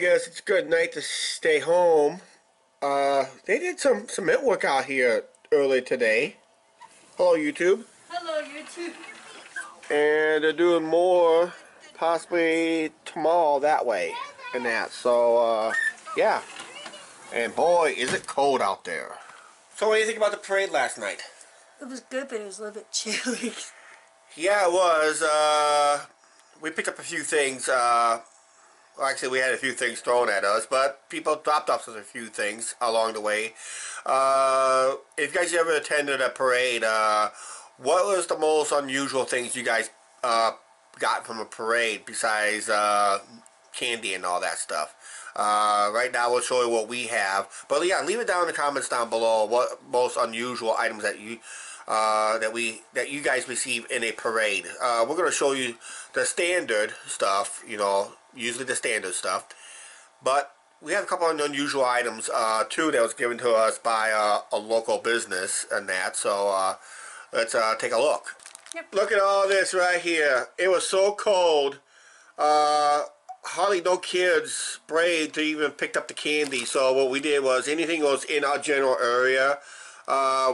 guess it's a good night to stay home. They did some cement work out here earlier today. Hello, YouTube. Hello, YouTube. And they're doing more possibly tomorrow that way and that. So, yeah. And boy, is it cold out there. So what do you think about the parade last night? It was good, but it was a little bit chilly. Yeah, it was. We picked up a few things. Well, actually, we had a few things thrown at us, but people dropped off a few things along the way. If you guys ever attended a parade, what was the most unusual things you guys got from a parade besides candy and all that stuff? Right now, we'll show you what we have. But yeah, leave it down in the comments down below. What most unusual items that you you guys receive in a parade. We're going to show you the standard stuff, you know, usually the standard stuff. But we have a couple of unusual items, too, that was given to us by a local business and that. So let's take a look. Yep. Look at all this right here. It was so cold. Hardly no kids brave to even pick up the candy. So what we did was anything was in our general area,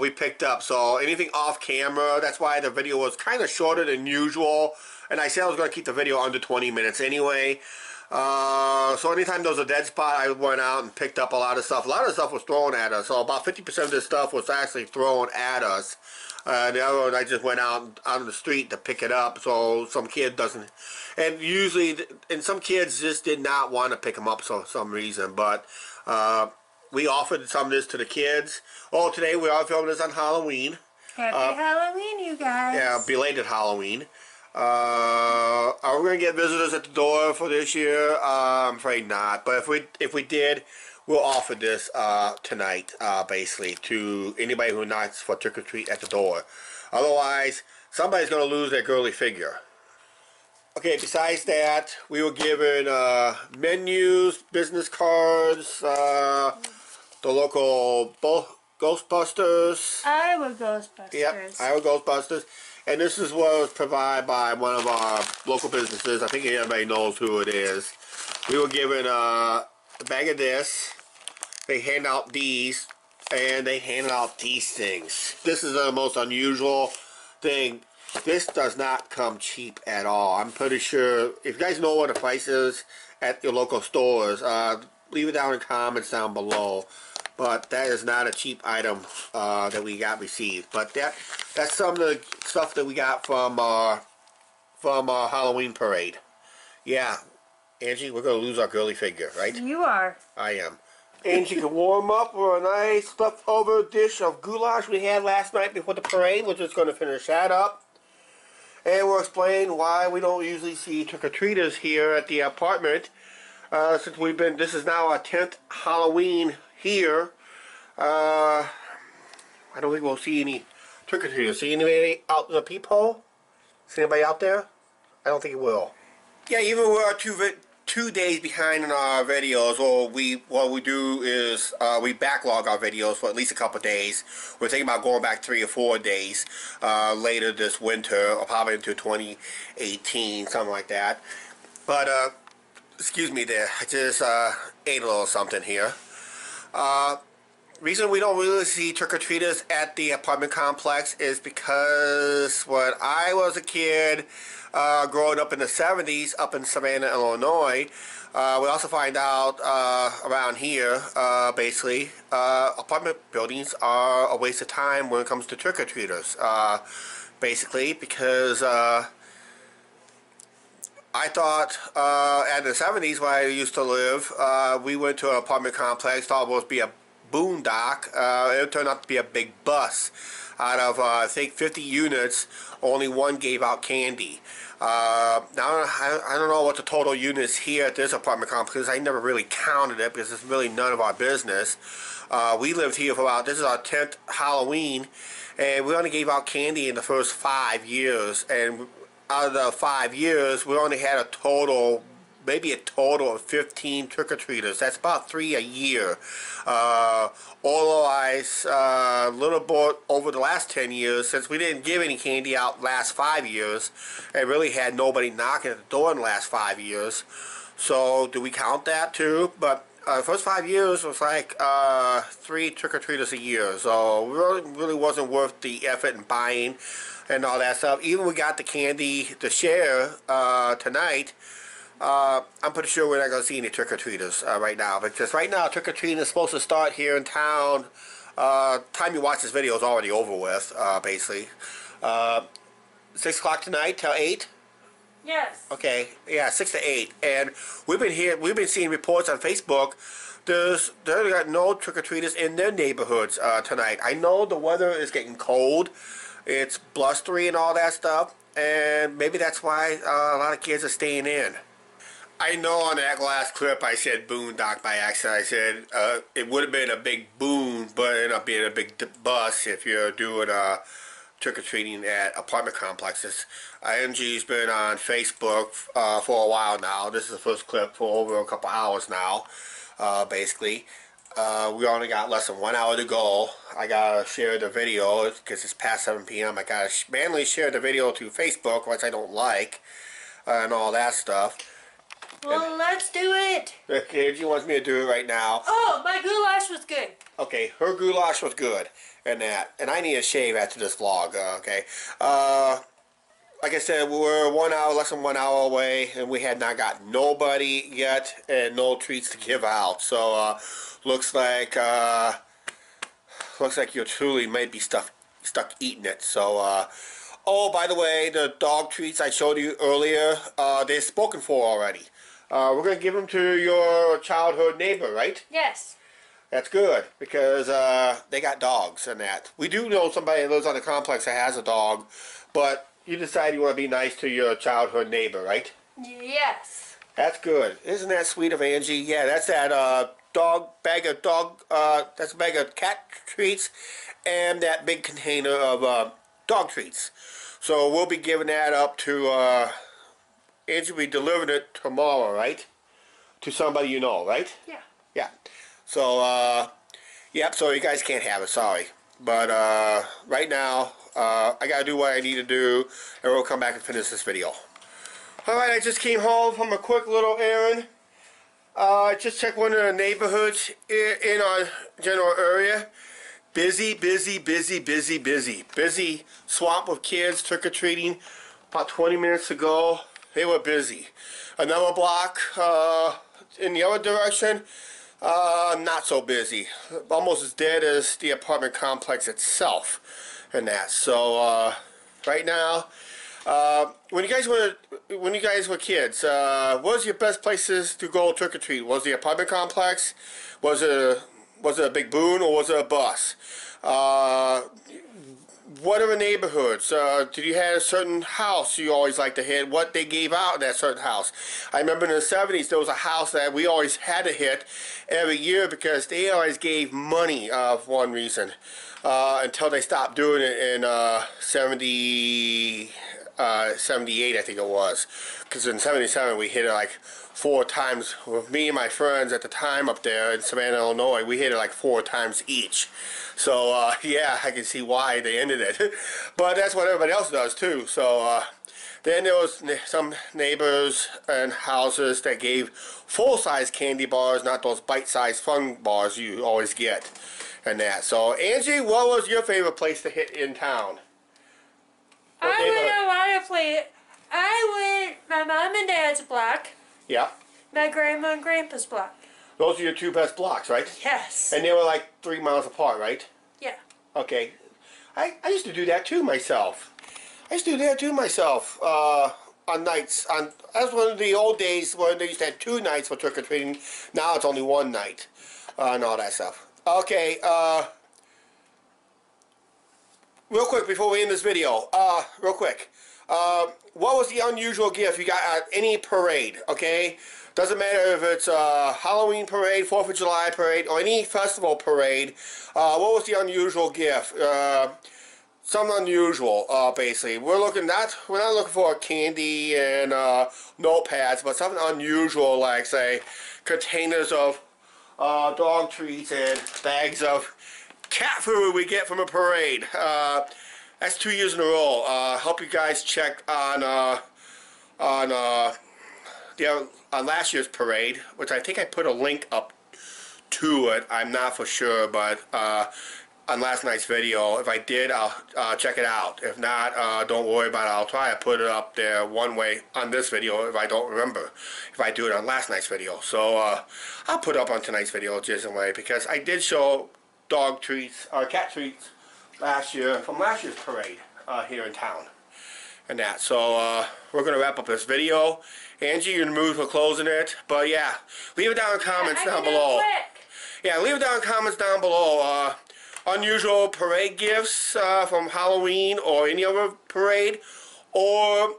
we picked up. So anything off camera, that's why the video was kind of shorter than usual. And I said I was going to keep the video under 20 minutes anyway. So anytime there was a dead spot, I went out and picked up a lot of stuff. A lot of stuff was thrown at us. So about 50% of this stuff was actually thrown at us. The other one, I just went out on the street to pick it up, so some kid doesn't. And usually, and some kids just did not want to pick them up for some reason. But we offered some of this to the kids. Oh, today we are filming this on Halloween. Happy Halloween, you guys. Yeah, belated Halloween. Are we going to get visitors at the door for this year? I'm afraid not. But if we did, we'll offer this tonight, basically, to anybody who knocks for trick-or-treat at the door. Otherwise, somebody's going to lose their girly figure. Okay, besides that, we were given menus, business cards, the local Ghostbusters. Iowa Ghostbusters. Yep, Iowa Ghostbusters. And this is what was provided by one of our local businesses. I think everybody knows who it is. We were given a bag of this. They hand out these, and they handed out these things. This is the most unusual thing. This does not come cheap at all. I'm pretty sure, if you guys know what the price is at your local stores, leave it down in the comments down below. But that is not a cheap item that we got received. But that's some of the stuff that we got from our Halloween parade. Yeah, Angie, we're going to lose our girly figure, right? You are. I am. Angie can warm up for a nice leftover dish of goulash we had last night before the parade. We're just going to finish that up. And we'll explain why we don't usually see trick-or-treaters here at the apartment. Since this is now our 10th Halloween here. I don't think we'll see any trick-or-treaters. See anybody out in the peephole? See anybody out there? I don't think it will. Yeah, even with our two days behind in our videos, what we do is we backlog our videos for at least a couple days. We're thinking about going back 3 or 4 days later this winter, or probably into 2018, something like that. But excuse me there, I just ate a little something here. Reason we don't really see trick-or-treaters at the apartment complex is because when I was a kid, growing up in the 70s up in Savannah, Illinois, we also find out around here, basically, apartment buildings are a waste of time when it comes to trick-or-treaters. Basically, because I thought at the 70s when I used to live, we went to an apartment complex, thought it was be a boondock. It turned out to be a big bus. Out of I think 50 units, only one gave out candy. Now I don't know what the total units here at this apartment complex. I never really counted it because it's really none of our business. We lived here for about, this is our 10th Halloween, and we only gave out candy in the first 5 years. And out of the 5 years, we only had maybe a total of 15 trick-or-treaters. That's about 3 a year. Otherwise, a little bit over the last 10 years, since we didn't give any candy out last 5 years, and really had nobody knocking at the door in the last 5 years. So do we count that too? But first 5 years was like 3 trick-or-treaters a year. So really wasn't worth the effort in buying and all that stuff. Even we got the candy to share tonight. I'm pretty sure we're not going to see any trick-or-treaters right now. Because right now trick-or-treating is supposed to start here in town. Time you watch this video is already over with, basically. 6 o'clock tonight till 8? Yes. Okay, yeah, 6 to 8. And we've been seeing reports on Facebook. There got no trick-or-treaters in their neighborhoods tonight. I know the weather is getting cold. It's blustery and all that stuff. And maybe that's why a lot of kids are staying in. I know on that last clip I said boondock by accident. I said it would have been a big boon, but it ended up being a big bus if you're doing trick-or-treating at apartment complexes. Angie's been on Facebook for a while now. This is the first clip for over a couple hours now, basically. We only got less than 1 hour to go. I gotta share the video because it's past 7 p.m. I gotta manually share the video to Facebook, which I don't like, and all that stuff. Well, let's do it. Okay, Angie wants me to do it right now. Oh, my goulash was good. Okay, her goulash was good, and I need a shave after this vlog. Okay, like I said, we're less than 1 hour away, and we had not got nobody yet, and no treats to give out. So looks like you truly might be stuck eating it. So oh, by the way, the dog treats I showed you earlier, they're spoken for already. We're going to give them to your childhood neighbor, right? Yes. That's good, because they got dogs and that. We do know somebody that lives on the complex that has a dog, but you decide you want to be nice to your childhood neighbor, right? Yes. That's good. Isn't that sweet of Angie? Yeah, that's that that's a bag of cat treats and that big container of dog treats. So we'll be giving that up to Angie will be delivering it tomorrow, right? To somebody you know, right? Yeah. Yeah. So, yep, so you guys can't have it, sorry. But right now, I gotta do what I need to do, and we'll come back and finish this video. Alright, I just came home from a quick little errand. Just checked one of the neighborhoods in our general area. Busy, busy, busy, busy, busy. Busy swamp of kids trick-or-treating. About 20 minutes ago, they were busy. Another block in the other direction, not so busy. Almost as dead as the apartment complex itself and that. So right now, when you guys were kids, what was your best places to go trick-or-treat? Was the apartment complex? Was it a big boon, or was it a bus? Whatever neighborhoods, did you have a certain house you always like to hit? What they gave out in that certain house? I remember in the 70s there was a house that we always had to hit every year because they always gave money for one reason, until they stopped doing it in 78 I think it was, because in 77 we hit it like 4 times with me and my friends at the time up there in Savannah, Illinois. We hit it like 4 times each. So yeah, I can see why they ended it. But that's what everybody else does too. So then there was some neighbors and houses that gave full-size candy bars, not those bite-sized fun bars you always get and that. So Angie, what was your favorite place to hit in town? I went a lot of places. I went my mom and dad's block. Yeah. My grandma and grandpa's block. Those are your 2 best blocks, right? Yes. And they were like 3 miles apart, right? Yeah. Okay. I used to do that too myself. On nights. That's one of the old days when they used to have 2 nights for trick-or-treating. Now it's only 1 night. And all that stuff. Okay, real quick before we end this video, real quick. What was the unusual gift you got at any parade, okay? Doesn't matter if it's a Halloween parade, 4th of July parade, or any festival parade. What was the unusual gift? Something unusual, basically. We're not looking for candy and notepads, but something unusual, like, say, containers of dog treats and bags of cat food we get from a parade. That's 2 years in a row. Hope you guys checked on the on last year's parade, which I think I put a link up to it. I'm not for sure, but on last night's video, if I did, I'll check it out. If not, don't worry about it. I'll try to put it up there one way on this video if I don't remember, if I do it on last night's video. So I'll put it up on tonight's video just anyway, because I did show dog treats, or cat treats last year, from last year's parade here in town. And that. So we're going to wrap up this video. Angie, you're in the mood for closing it. But yeah, leave it down in the comments down below. Yeah, leave it down in the comments down below. Unusual parade gifts from Halloween or any other parade, or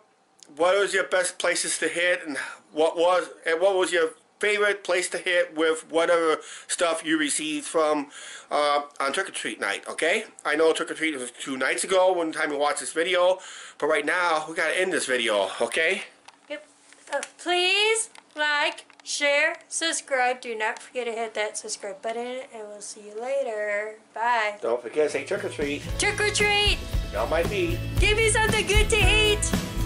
what was your best places to hit, and what was your favorite place to hit with whatever stuff you received from on trick-or-treat night, okay? I know trick-or-treat was 2 nights ago when time you watch this video, but right now we gotta end this video, okay? Yep. Please like, share, subscribe. Do not forget to hit that subscribe button, and we'll see you later. Bye. Don't forget to say trick-or-treat. Trick or treat. On my feet. Give me something good to eat.